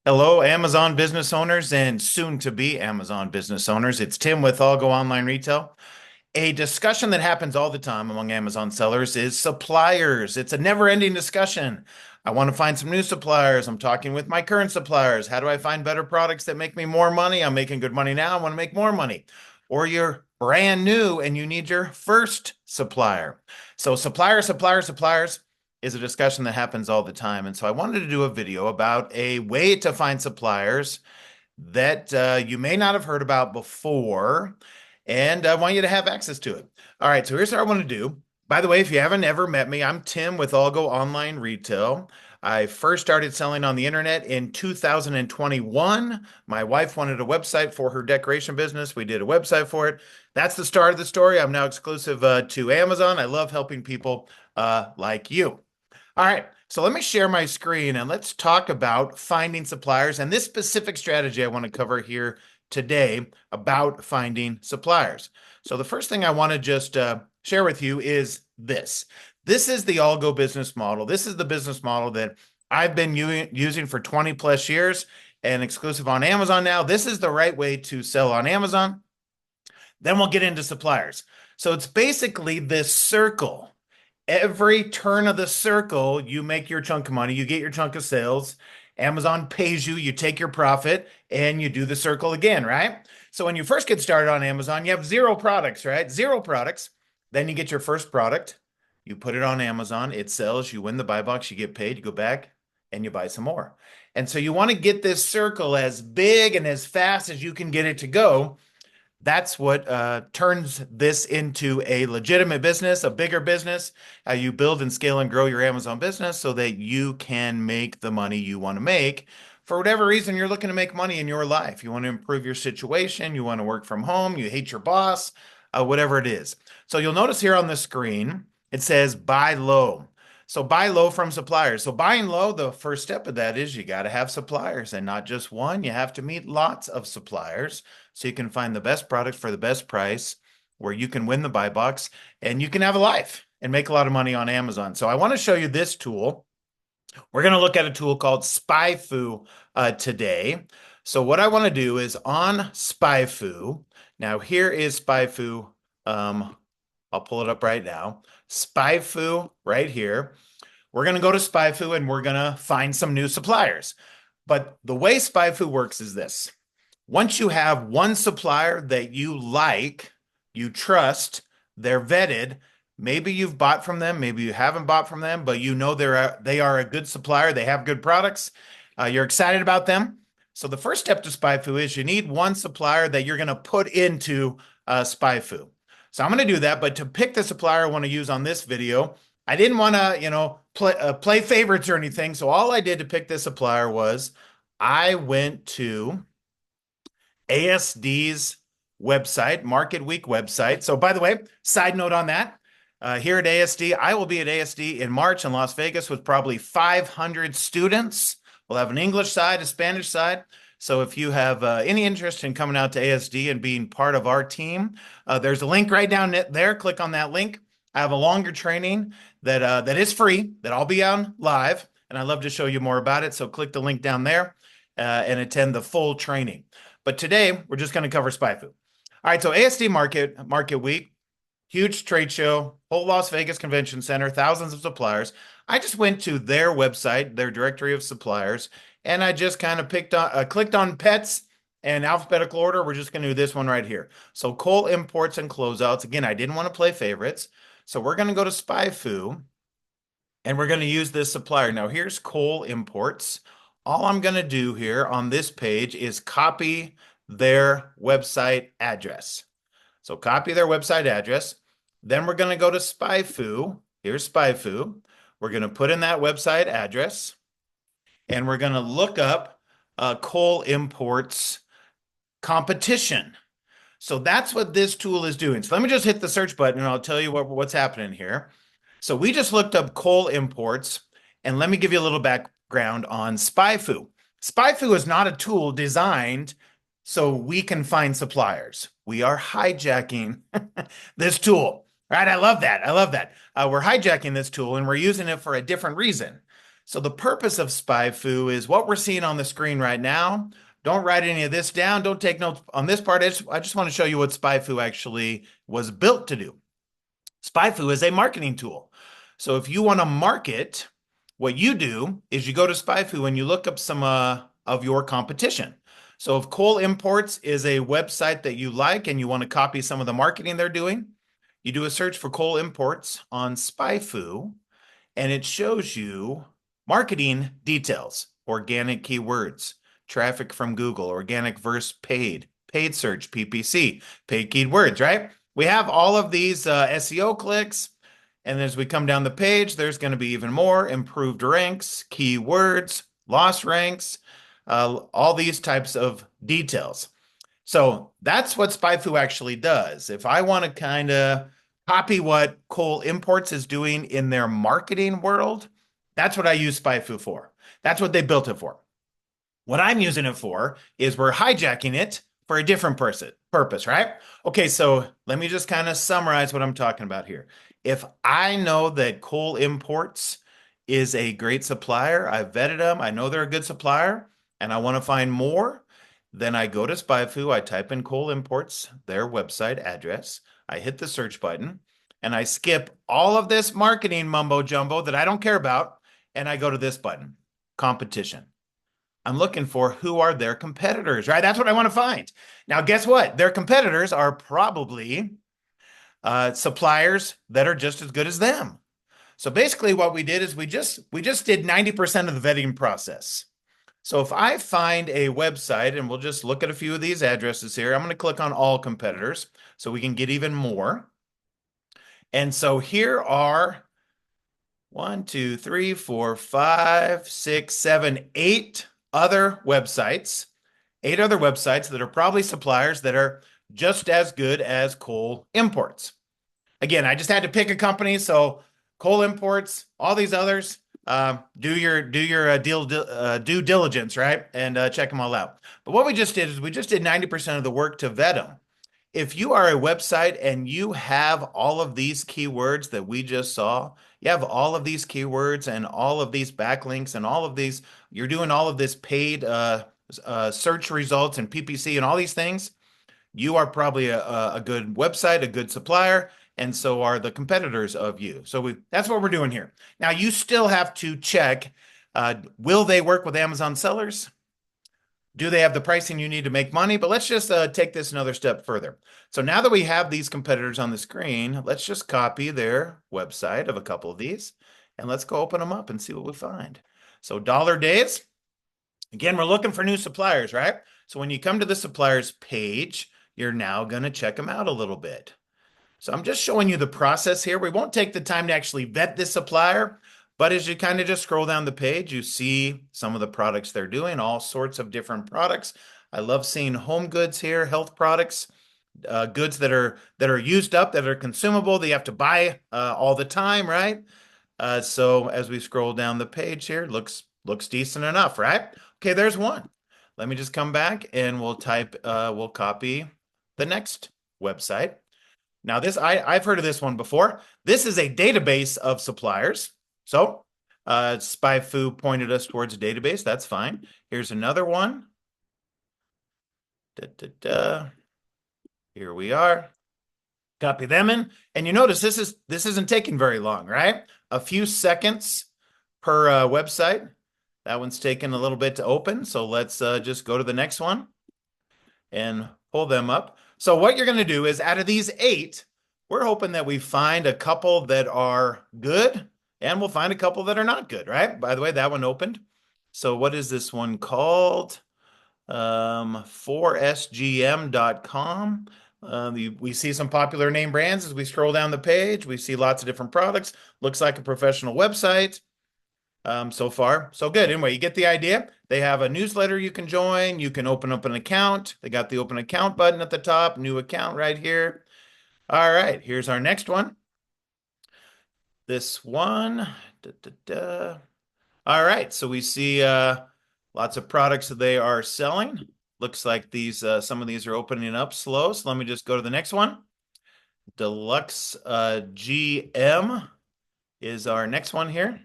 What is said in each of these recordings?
Hello, Amazon business owners and soon to be Amazon business owners. It's Tim with All Go Online Retail. A discussion that happens all the time among Amazon sellers is suppliers. It's a never-ending discussion. I want to find some new suppliers. I'm talking with my current suppliers. How do I find better products that make me more money? I'm making good money now. I want to make more money. Or you're brand new and you need your first supplier. So suppliers is a discussion that happens all the time. And so I wanted to do a video about a way to find suppliers that you may not have heard about before, and I want you to have access to it. All right, so here's what I want to do. By the way, if you haven't ever met me, I'm Tim with All Go Online Retail. I first started selling on the internet in 2021. My wife wanted a website for her decoration business. We did a website for it. That's the start of the story. I'm now exclusive to Amazon. I love helping people like you. All right, so let me share my screen and let's talk about finding suppliers and this specific strategy I want to cover here today about finding suppliers. So the first thing I want to just share with you is this. This is the All Go business model. This is the business model that I've been using for 20 plus years and exclusive on Amazon now. This is the right way to sell on Amazon. Then we'll get into suppliers. So it's basically this circle. Every turn of the circle, you make your chunk of money, you get your chunk of sales. Amazon pays you, you take your profit, and you do the circle again, right? So when you first get started on Amazon, you have zero products, right? Zero products. Then you get your first product, you put it on Amazon, it sells, you win the buy box, you get paid, you go back and you buy some more. And so you want to get this circle as big and as fast as you can get it to go. That's what turns this into a legitimate business, a bigger business. You build and scale and grow your Amazon business so that you can make the money you want to make. For whatever reason, you're looking to make money in your life. You want to improve your situation. You want to work from home. You hate your boss, whatever it is. So you'll notice here on the screen, it says buy low. So buy low from suppliers. So buying low, the first step of that is you got to have suppliers and not just one. You have to meet lots of suppliers so you can find the best product for the best price where you can win the buy box and you can have a life and make a lot of money on Amazon. So I want to show you this tool. We're going to look at a tool called SpyFu today. So what I want to do is on SpyFu. Now here is SpyFu. I'll pull it up right now. SpyFu right here. We're going to go to SpyFu and we're going to find some new suppliers. But the way SpyFu works is this. Once you have one supplier that you like, you trust, they're vetted, maybe you've bought from them, maybe you haven't bought from them, but you know they are a good supplier, they have good products, you're excited about them. So the first step to SpyFu is you need one supplier that you're going to put into SpyFu. So I'm going to do that, but to pick the supplier I want to use on this video, I didn't want to, play favorites or anything. So all I did to pick this supplier was I went to ASD's website, Market Week website. So by the way, side note on that, here at ASD, I will be at ASD in March in Las Vegas with probably 500 students. We'll have an English side, a Spanish side. So if you have any interest in coming out to ASD and being part of our team, there's a link right down there. Click on that link. I have a longer training that is free, that I'll be on live, and I'd love to show you more about it. So click the link down there and attend the full training. But today, we're just going to cover SpyFu. All right, so ASD Market Week, huge trade show, whole Las Vegas Convention Center, thousands of suppliers. I just went to their website, their directory of suppliers, and I just kind of clicked on pets and alphabetical order. We're just going to do this one right here. So Cole Imports and Closeouts. Again, I didn't want to play favorites. So we're going to go to SpyFu, and we're going to use this supplier. Now, here's Cole Imports. All I'm going to do here on this page is copy their website address. So copy their website address. Then we're going to go to SpyFu. Here's SpyFu. We're going to put in that website address, and we're going to look up Cole Imports competition. So that's what this tool is doing. So let me just hit the search button and I'll tell you what's happening here. So we just looked up Cole Imports, and let me give you a little background on SpyFu. SpyFu is not a tool designed so we can find suppliers. We are hijacking this tool, right? I love that. We're hijacking this tool and we're using it for a different reason. So the purpose of SpyFu is what we're seeing on the screen right now. Don't write any of this down. Don't take notes on this part. I just want to show you what SpyFu actually was built to do. SpyFu is a marketing tool. So if you want to market, what you do is you go to SpyFu and you look up some of your competition. So if Cole Imports is a website that you like and you want to copy some of the marketing they're doing, you do a search for Cole Imports on SpyFu, and it shows you marketing details, organic keywords, traffic from Google, organic versus paid, paid search, PPC, paid keywords, right? We have all of these SEO clicks. And as we come down the page, there's going to be even more improved ranks, keywords, lost ranks, all these types of details. So that's what SpyFu actually does. If I want to kind of copy what Cole Imports is doing in their marketing world, that's what I use SpyFu for. That's what they built it for. What I'm using it for is we're hijacking it for a different purpose, right? Okay, so let me just kind of summarize what I'm talking about here. If I know that Cole Imports is a great supplier, I've vetted them, I know they're a good supplier, and I want to find more, then I go to SpyFu, I type in Cole Imports, their website address, I hit the search button, and I skip all of this marketing mumbo jumbo that I don't care about, and I go to this button, competition. I'm looking for who are their competitors, right? That's what I want to find. Now, guess what? Their competitors are probably suppliers that are just as good as them. So basically what we did is we just did 90% of the vetting process. So if I find a website, and we'll just look at a few of these addresses here, I'm going to click on all competitors so we can get even more. And so here are 1, 2, 3, 4, 5, 6, 7, 8 other websites, 8 other websites that are probably suppliers that are just as good as Cole Imports. Again, I just had to pick a company, so Cole Imports, all these others, do your due diligence, right? And check them all out. But what we just did is we just did 90% of the work to vet them. If you are a website and you have all of these keywords that we just saw, you have all of these keywords and all of these backlinks and all of these, you're doing all of this paid search results and PPC and all these things, you are probably a good website, a good supplier, and so are the competitors of you. So that's what we're doing here. Now, you still have to check, will they work with Amazon sellers? Do they have the pricing you need to make money? But let's just take this another step further. So now that we have these competitors on the screen, let's just copy their website of a couple of these, and let's go open them up and see what we find. So Dollar Days, again, we're looking for new suppliers, right? So when you come to the suppliers page, you're now going to check them out a little bit. So I'm just showing you the process here. We won't take the time to actually vet this supplier, but as you kind of just scroll down the page, you see some of the products they're doing, all sorts of different products. I love seeing home goods here, health products, goods that are used up, that are consumable, that you have to buy all the time, right? So as we scroll down the page here, looks decent enough, right? Okay, there's one. Let me just come back and we'll copy the next website. Now I've heard of this one before. This is a database of suppliers. So SpyFu pointed us towards a database. That's fine. Here's another one. Here we are. Copy them in. And you notice this isn't taking very long, right? A few seconds per website. That one's taken a little bit to open. So let's just go to the next one and pull them up. So what you're going to do is out of these 8, we're hoping that we find a couple that are good and we'll find a couple that are not good, right? By the way, that one opened. So what is this one called? 4sgm.com. We see some popular name brands as we scroll down the page. We see lots of different products. Looks like a professional website. So far, so good. Anyway, you get the idea. They have a newsletter you can join. You can open up an account. They got the open account button at the top, new account right here. All right, here's our next one. This one. All right, so we see lots of products that they are selling. Looks like some of these are opening up slow. So let me just go to the next one. Deluxe GM is our next one here.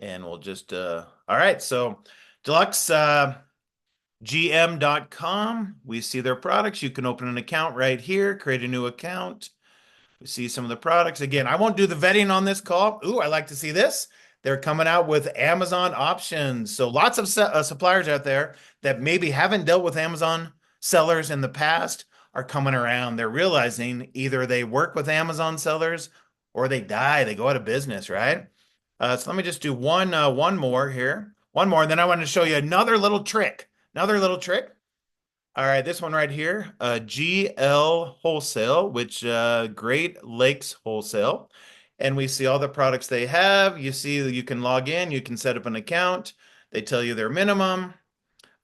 And we'll just, all right. So Deluxe, gm.com. We see their products. You can open an account right here, create a new account. We see some of the products. Again, I won't do the vetting on this call. Ooh, I like to see this. They're coming out with Amazon options. So lots of suppliers out there that maybe haven't dealt with Amazon sellers in the past are coming around. They're realizing either they work with Amazon sellers or they die. They go out of business, right? So let me just do one more here. One more, and then I want to show you another little trick. Another little trick. All right, this one right here, GL Wholesale, which Great Lakes Wholesale. And we see all the products they have. You see that you can log in, you can set up an account. They tell you their minimum.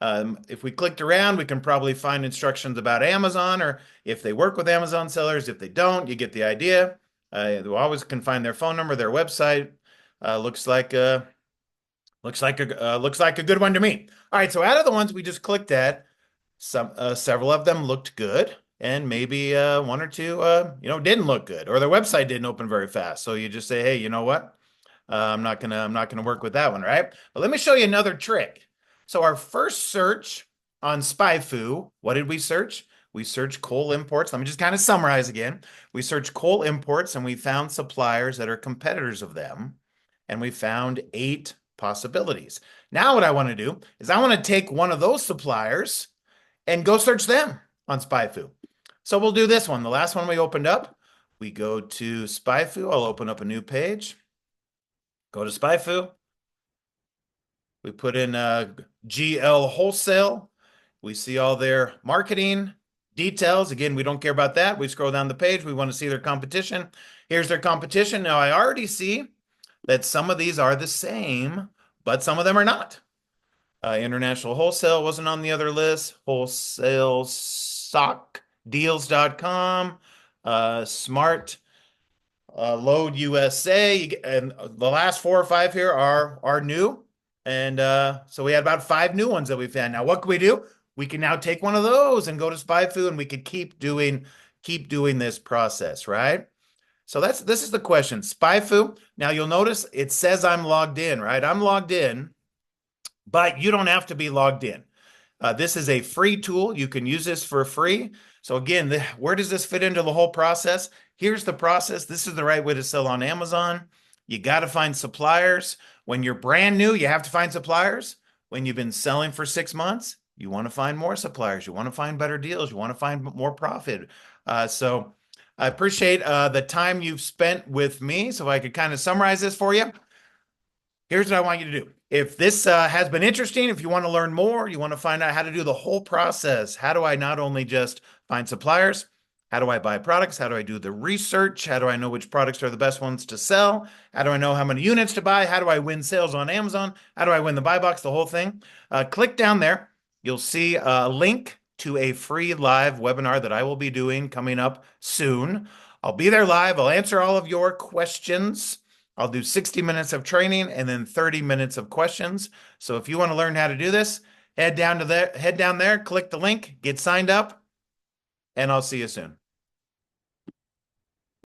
If we clicked around, we can probably find instructions about Amazon, or if they work with Amazon sellers. If they don't, you get the idea. You always can find their phone number, their website. Looks like a good one to me. All right, so out of the ones we just clicked at, several of them looked good, and maybe one or two, didn't look good, or their website didn't open very fast. So you just say, hey, you know what? I'm not gonna work with that one, right? But let me show you another trick. So our first search on SpyFu, what did we search? We searched coal imports. Let me just kind of summarize again. We searched coal imports, and we found suppliers that are competitors of them, and we found 8 possibilities. Now what I want to do is I want to take one of those suppliers and go search them on SpyFu. So we'll do this one. The last one we opened up, we go to SpyFu. I'll open up a new page. Go to SpyFu. We put in GL Wholesale. We see all their marketing details. Again, we don't care about that. We scroll down the page. We want to see their competition. Here's their competition. Now, I already see that some of these are the same, but some of them are not. International Wholesale wasn't on the other list. Wholesale Sock Deals.com, Smart Load USA, and the last 4 or 5 here are new. And so we had about 5 new ones that we found. Now, what can we do? We can now take one of those and go to SpyFu, and we could keep doing this process, right? So this is the question. SpyFu. Now you'll notice it says I'm logged in, right? I'm logged in, but you don't have to be logged in. This is a free tool. You can use this for free. So again, where does this fit into the whole process? Here's the process. This is the right way to sell on Amazon. You got to find suppliers. When you're brand new, you have to find suppliers. When you've been selling for 6 months, you want to find more suppliers. You want to find better deals. You want to find more profit. So I appreciate the time you've spent with me. So if I could kind of summarize this for you. Here's what I want you to do. If this has been interesting, if you want to learn more, you want to find out how to do the whole process. How do I not only just find suppliers? How do I buy products? How do I do the research? How do I know which products are the best ones to sell? How do I know how many units to buy? How do I win sales on Amazon? How do I win the buy box? The whole thing. Click down there. You'll see a link to a free live webinar that I will be doing coming up soon. I'll be there live. I'll answer all of your questions. I'll do 60 minutes of training and then 30 minutes of questions. So if you want to learn how to do this, head down there, click the link, get signed up, and I'll see you soon.